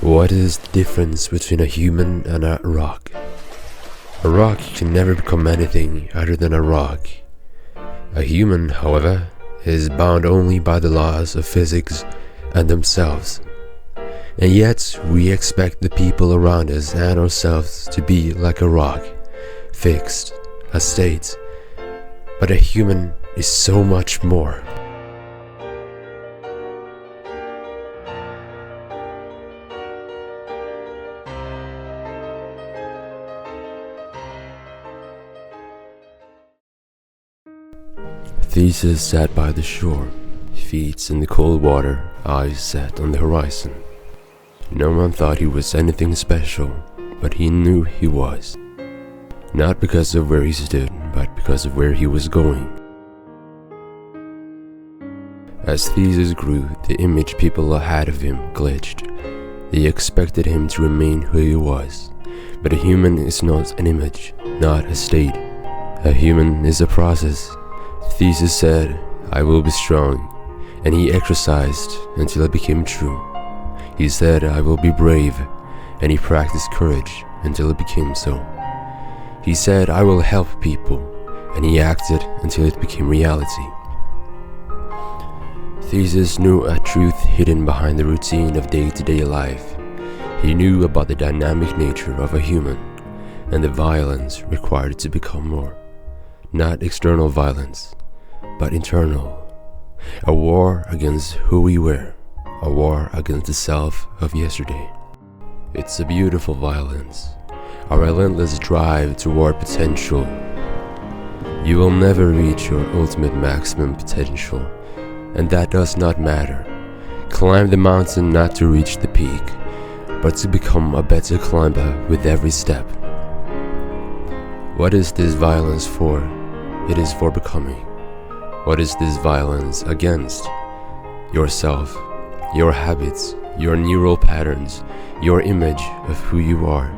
What is the difference between a human and a rock? A rock can never become anything other than a rock. A human, however, is bound only by the laws of physics and themselves. And yet, we expect the people around us and ourselves to be like a rock, fixed, a state. But a human is so much more. Theseus sat by the shore, feet in the cold water, eyes set on the horizon. No one thought he was anything special, but he knew he was. Not because of where he stood, but because of where he was going. As Theseus grew, the image people had of him glitched. They expected him to remain who he was. But a human is not an image, not a state. A human is a process. Theseus said, "I will be strong," and he exercised until it became true. He said, "I will be brave," and he practiced courage until it became so. He said, "I will help people," and he acted until it became reality. Theseus knew a truth hidden behind the routine of day-to-day life. He knew about the dynamic nature of a human, and the violence required to become more. Not external violence, but internal. A war against who we were, a war against the self of yesterday. It's a beautiful violence, a relentless drive toward potential. You will never reach your ultimate maximum potential, and that does not matter. Climb the mountain not to reach the peak, but to become a better climber with every step. What is this violence for? It is for becoming. What is this violence against? Yourself, your habits, your neural patterns, your image of who you are.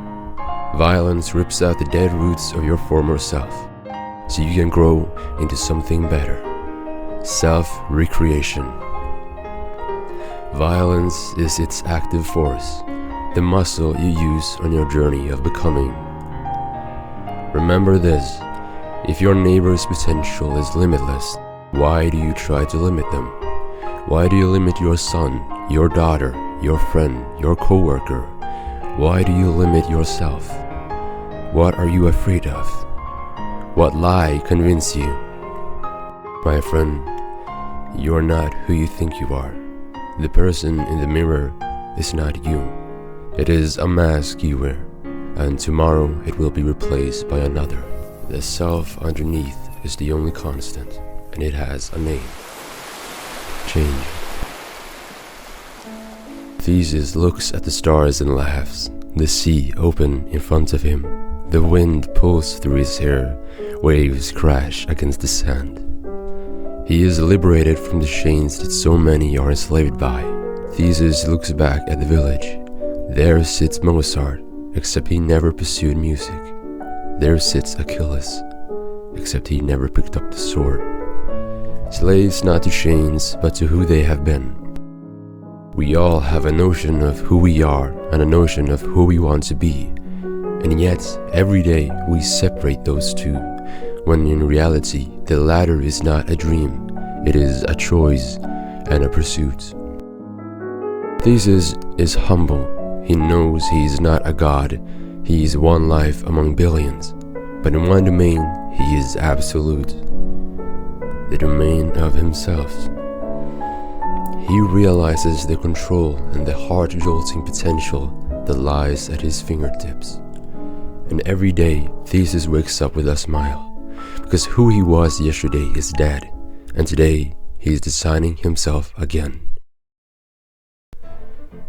Violence rips out the dead roots of your former self, so you can grow into something better. Self-recreation. Violence is its active force, the muscle you use on your journey of becoming. Remember this, if your neighbor's potential is limitless, why do you try to limit them? Why do you limit your son, your daughter, your friend, your coworker? Why do you limit yourself? What are you afraid of? What lie convinces you? My friend, you are not who you think you are. The person in the mirror is not you. It is a mask you wear, and tomorrow it will be replaced by another. The self underneath is the only constant, and it has a name. Change. Theseus looks at the stars and laughs. The sea open in front of him. The wind pulls through his hair. Waves crash against the sand. He is liberated from the chains that so many are enslaved by. Theseus looks back at the village. There sits Mozart, except he never pursued music. There sits Achilles, except he never picked up the sword. Slaves not to chains, but to who they have been. We all have a notion of who we are and a notion of who we want to be. And yet, every day we separate those two, when in reality, the latter is not a dream, it is a choice and a pursuit. Theseus is humble. He knows he is not a god. He is one life among billions. But in one domain, he is absolute. The domain of himself. He realizes the control and the heart-jolting potential that lies at his fingertips. And every day, Theseus wakes up with a smile, because who he was yesterday is dead, and today he is designing himself again.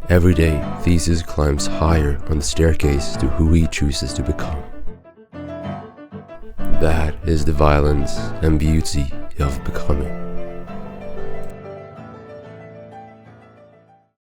Every day, Theseus climbs higher on the staircase to who he chooses to become. That is the violence and beauty of becoming.